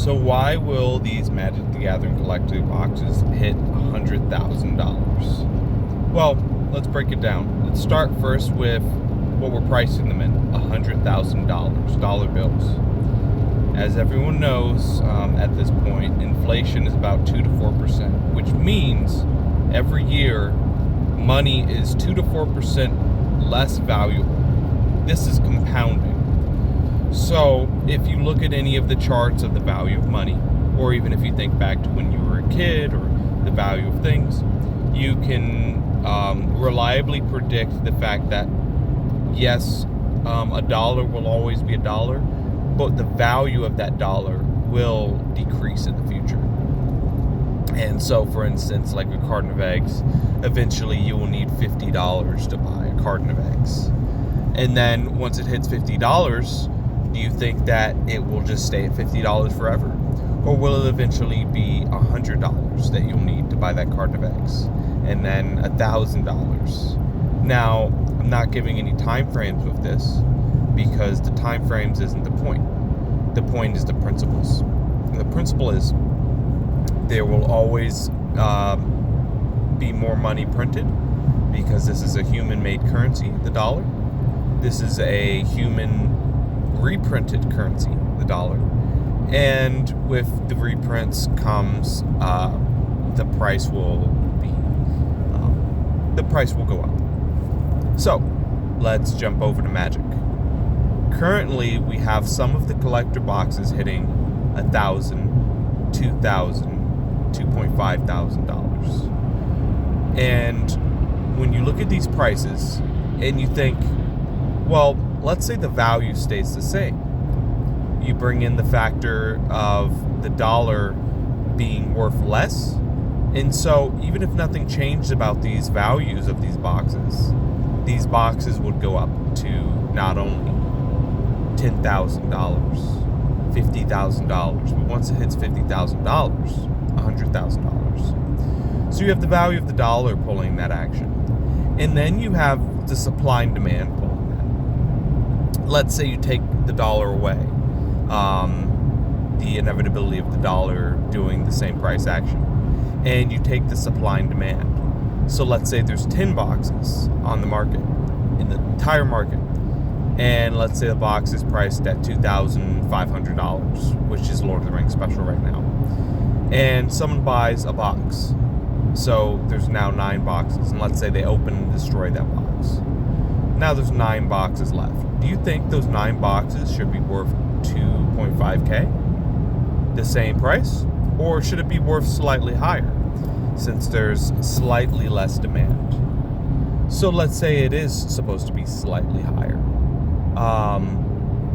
So why will these Magic the Gathering collector boxes hit $100,000? Well, let's break it down. Let's start first with what we're pricing them in, $100,000, dollar bills. As everyone knows, at this point, inflation is about 2 to 4%, which means every year money is 2 to 4% less valuable. This is compounding. So if you look at any of the charts of the value of money, or even if you think back to when you were a kid or the value of things, you can reliably predict the fact that yes, a dollar will always be a dollar, but the value of that dollar will decrease in the future. And so, for instance, like a carton of eggs, eventually you will need $50 to buy a carton of eggs. And then once it hits $50, do you think that it will just stay at $50 forever? Or will it eventually be $100 that you'll need to buy that carton of eggs? And then $1,000. Now, I'm not giving any time frames with this because the time frames isn't the point. The point is the principles. And the principle is there will always be more money printed because this is a human-made currency, the dollar. This is a human reprinted currency, the dollar. And with the reprints comes the price will go up. So let's jump over to Magic. Currently, we have some of the collector boxes hitting $1,000, $2,000, $2,500. And when you look at these prices and you think, well, let's say the value stays the same. You bring in the factor of the dollar being worth less. And so even if nothing changed about these values of these boxes would go up to not only $10,000, $50,000, but once it hits $50,000, $100,000. So you have the value of the dollar pulling that action. And then you have the supply and demand pulling that. Let's say you take the dollar away, the inevitability of the dollar doing the same price action, and you take the supply and demand. So let's say there's 10 boxes on the market, in the entire market, and let's say the box is priced at $2,500, which is Lord of the Rings special right now, and someone buys a box. So there's now 9 boxes, and let's say they open and destroy that box. Now there's 9 boxes left. Do you think those 9 boxes should be worth $2.5K? The same price? Or should it be worth slightly higher, since there's slightly less demand? So let's say it is supposed to be slightly higher.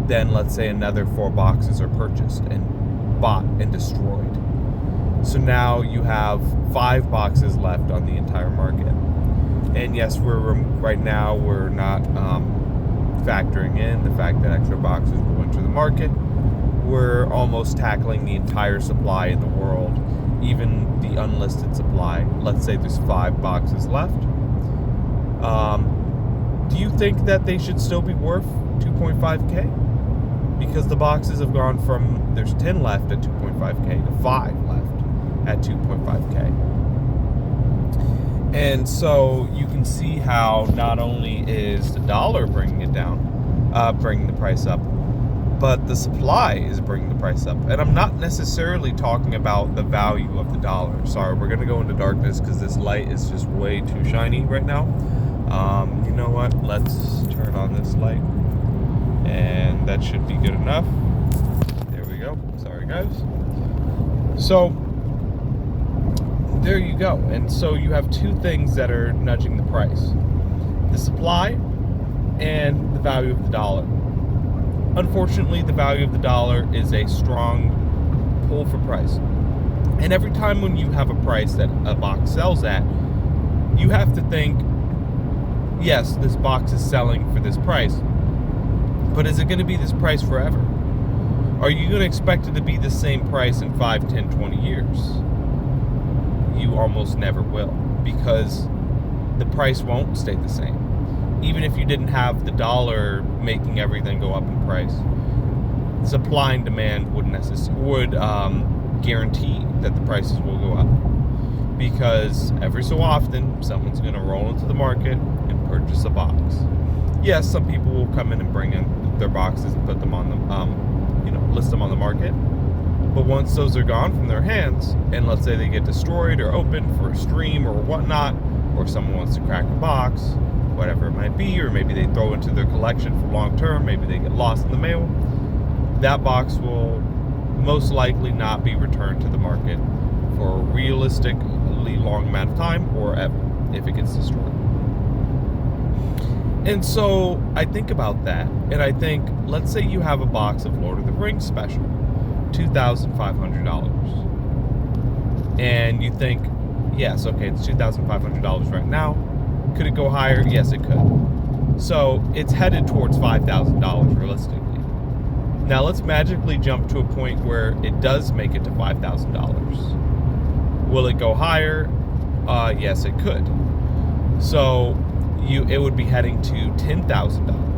Then let's say another 4 boxes are purchased and bought and destroyed. So now you have 5 boxes left on the entire market. And yes, right now we're not factoring in the fact that extra boxes will enter the market. We're almost tackling the entire supply in the world, even the unlisted supply. Let's say there's 5 boxes left. Do you think that they should still be worth $2.5K? Because the boxes have gone from there's 10 left at $2.5K to 5 left at $2.5K. And so you can see how not only is the dollar bringing it down, bringing the price up, but the supply is bringing the price up. And I'm not necessarily talking about the value of the dollar. Sorry, we're going to go into darkness because this light is just way too shiny right now. You know what? Let's turn on this light. And that should be good enough. There we go. Sorry, guys. So there you go. And so you have 2 things that are nudging the price: the supply and the value of the dollar. Unfortunately, the value of the dollar is a strong pull for price. And every time when you have a price that a box sells at, you have to think, yes, this box is selling for this price, but is it going to be this price forever? Are you going to expect it to be the same price in 5, 10, 20 years? You almost never will, because the price won't stay the same. Even if you didn't have the dollar making everything go up in price, supply and demand would guarantee that the prices will go up, because every so often someone's going to roll into the market and purchase a box. Yes, some people will come in and bring in their boxes and put them on the list them on the market. But once those are gone from their hands, and let's say they get destroyed or opened for a stream or whatnot, or someone wants to crack a box, whatever it might be, or maybe they throw into their collection for long term, maybe they get lost in the mail, that box will most likely not be returned to the market for a realistically long amount of time, or ever, if it gets destroyed. And so I think about that, and I think, let's say you have a box of Lord of the Rings special, $2,500. And you think, yes, okay, it's $2,500 right now. Could it go higher? Yes, it could. So it's headed towards $5,000 realistically. Now let's magically jump to a point where it does make it to $5,000. Will it go higher? Yes, it could. So it would be heading to $10,000.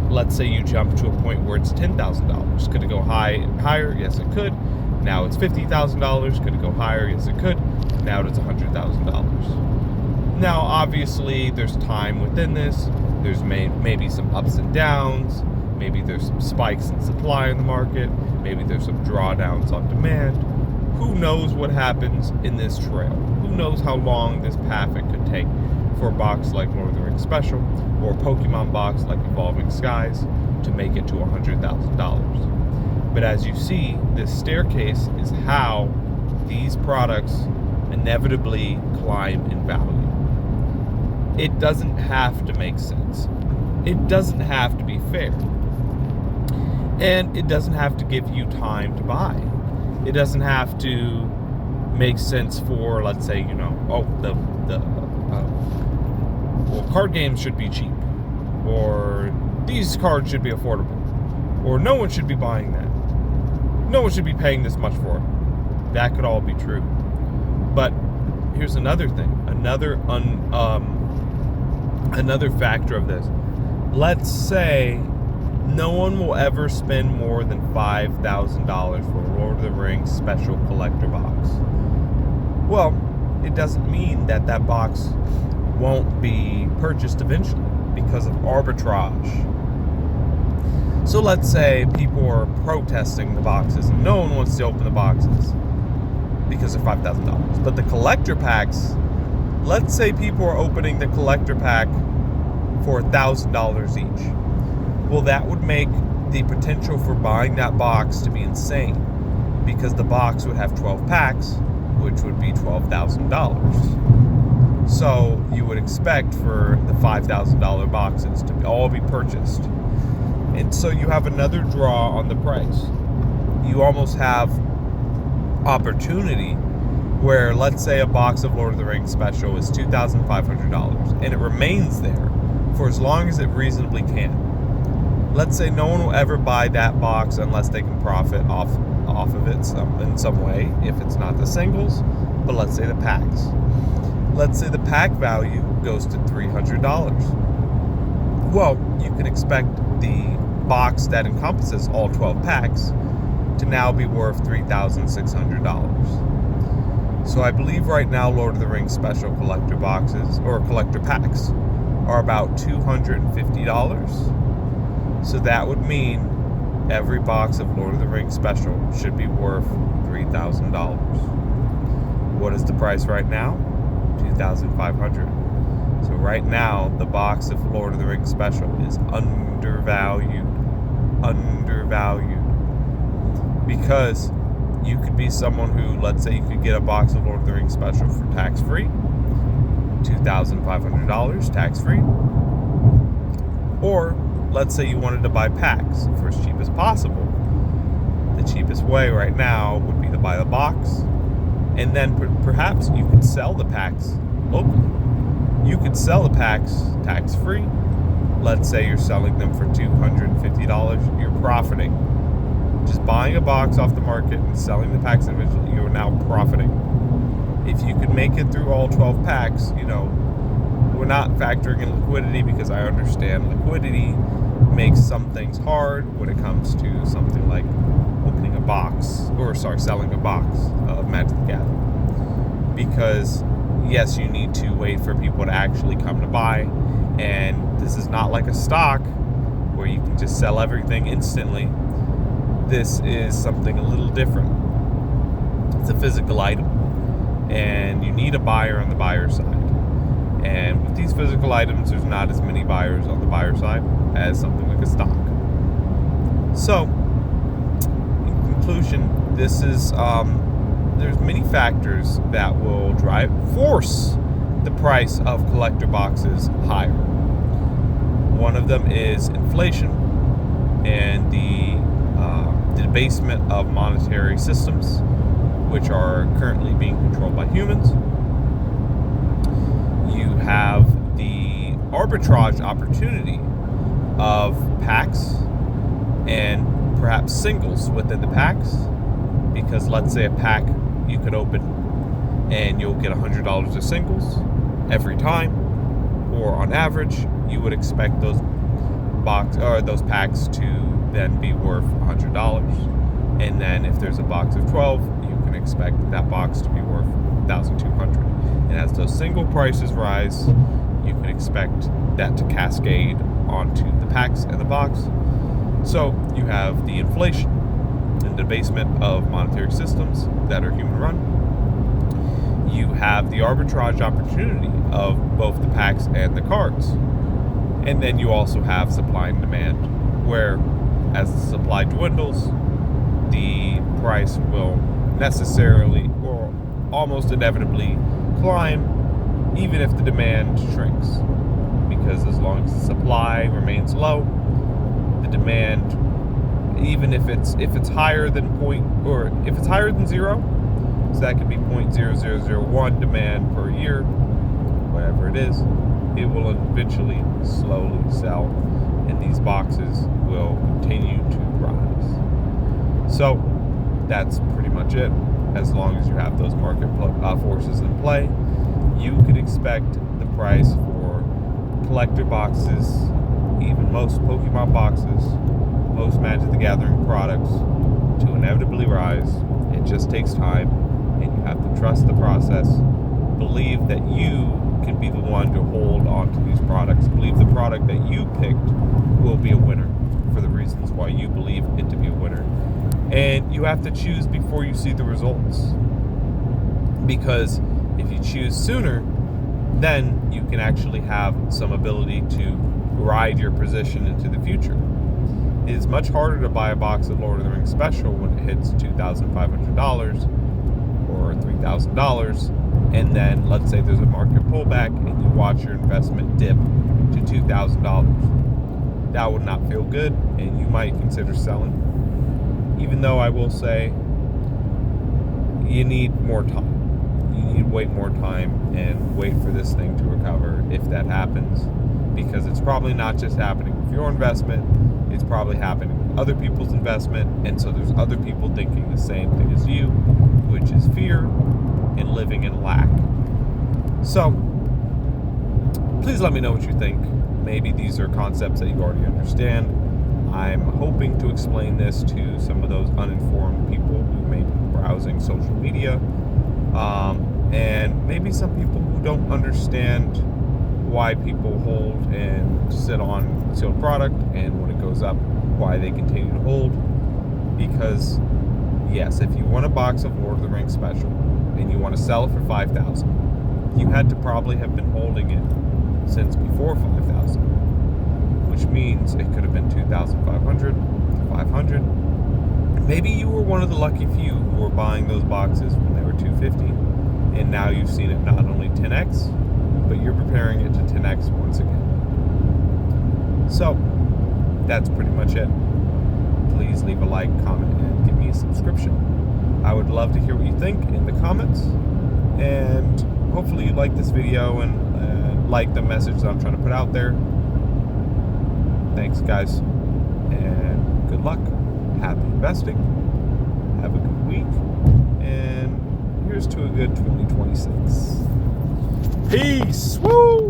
Let's say you jump to a point where it's $10,000. Could it go higher? Yes, it could. Now it's $50,000. Could it go higher? Yes, it could. Now it's $100,000. Now, obviously, there's time within this. There's maybe some ups and downs. Maybe there's some spikes in supply in the market. Maybe there's some drawdowns on demand. Who knows what happens in this trail? Who knows how long this path it could take for a box like Lord of the Rings Special, or a Pokemon box like Evolving Skies, to make it to $100,000. But as you see, this staircase is how these products inevitably climb in value. It doesn't have to make sense. It doesn't have to be fair. And it doesn't have to give you time to buy. It doesn't have to make sense for, let's say, card games should be cheap, or these cards should be affordable, or no one should be buying that. No one should be paying this much for it. That could all be true. But here's another thing, another factor of this. Let's say no one will ever spend more than $5,000 for a Lord of the Rings special collector box. Well, it doesn't mean that box won't be purchased eventually because of arbitrage. So let's say people are protesting the boxes and no one wants to open the boxes because they're $5,000. But the collector packs, let's say people are opening the collector pack for $1,000 each. Well, that would make the potential for buying that box to be insane, because the box would have 12 packs, which would be $12,000. So you would expect for the $5,000 boxes to all be purchased. And so you have another draw on the price. You almost have opportunity where, let's say, a box of Lord of the Rings Special is $2,500 and it remains there for as long as it reasonably can. Let's say no one will ever buy that box unless they can profit off of it in some way, if it's not the singles, but let's say the packs. Let's say the pack value goes to $300. Well, you can expect the box that encompasses all 12 packs to now be worth $3,600. So I believe right now Lord of the Rings special collector boxes, or collector packs, are about $250. So that would mean every box of Lord of the Rings special should be worth $3,000. What is the price right now? $2,500. So right now, the box of Lord of the Rings special is undervalued. Because you could be someone who, let's say you could get a box of Lord of the Rings special for tax-free, $2,500 tax-free. Or let's say you wanted to buy packs for as cheap as possible. The cheapest way right now would be to buy the box, and then perhaps you could sell the packs locally. You could sell the packs tax-free. Let's say you're selling them for $250. You're profiting. Just buying a box off the market and selling the packs individually, you're now profiting. If you could make it through all 12 packs, we're not factoring in liquidity, because I understand liquidity makes some things hard when it comes to something like selling a box of Magic the Gathering. Because yes, you need to wait for people to actually come to buy, and this is not like a stock where you can just sell everything instantly. This is something a little different. It's a physical item, and you need a buyer on the buyer side. And with these physical items, there's not as many buyers on the buyer side as something like a stock. So, in conclusion, this is there's many factors that will force the price of collector boxes higher. One of them is inflation and the debasement of monetary systems, which are currently being controlled by humans. You have the arbitrage opportunity of packs and perhaps singles within the packs, because let's say a pack you could open and you'll get $100 of singles every time, or on average you would expect those packs to then be worth $100, and then if there's a box of 12, you can expect that box to be worth $1,200. And as those single prices rise, you can expect that to cascade onto the packs and the box. So you have the inflation and debasement of monetary systems that are human run. You have the arbitrage opportunity of both the packs and the cards. And then you also have supply and demand, where as the supply dwindles, the price will necessarily or almost inevitably climb, even if the demand shrinks. Because as long as the supply remains low, the demand, even if it's higher than if it's higher than 0, so that could be 0.0001 demand per year, whatever it is, it will eventually slowly sell, and these boxes will continue to rise. So that's pretty much it. As long as you have those market forces in play, you could expect the price for collector boxes, even most Pokemon boxes, most Magic the Gathering products, to inevitably rise. It just takes time, and you have to trust the process. Believe that you can be the one to hold on to these products. Believe the product that you picked will be a winner for the reasons why you believe it to be a winner. And you have to choose before you see the results. Because if you choose sooner, then you can actually have some ability to ride your position into the future. It is much harder to buy a box of Lord of the Rings Special when it hits $2,500 or $3,000, and then let's say there's a market pullback and you watch your investment dip to $2,000. That would not feel good, and you might consider selling. Even though I will say you need more time. You need to wait more time and wait for this thing to recover if that happens, because it's probably not just happening with your investment, it's probably happening with other people's investment, and so there's other people thinking the same thing as you, which is fear and living in lack. So please let me know what you think. Maybe these are concepts that you already understand. I'm hoping to explain this to some of those uninformed people who may be browsing social media, and maybe some people who don't understand why people hold and sit on sealed product, and when it goes up, why they continue to hold. Because yes, if you want a box of Lord of the Rings Special and you want to sell it for $5,000, you had to probably have been holding it since before $5,000, which means it could have been $2,500 to $500. Maybe you were one of the lucky few who were buying those boxes when they were $250, and now you've seen it not only 10x, but you're preparing it to 10x once again. So that's pretty much it. Please leave a like, comment, and give me a subscription. I would love to hear what you think in the comments, and hopefully you like this video and like the message that I'm trying to put out there. Thanks, guys, and good luck. Happy investing. Have a good week, and here's to a good 2026. Peace. Woo!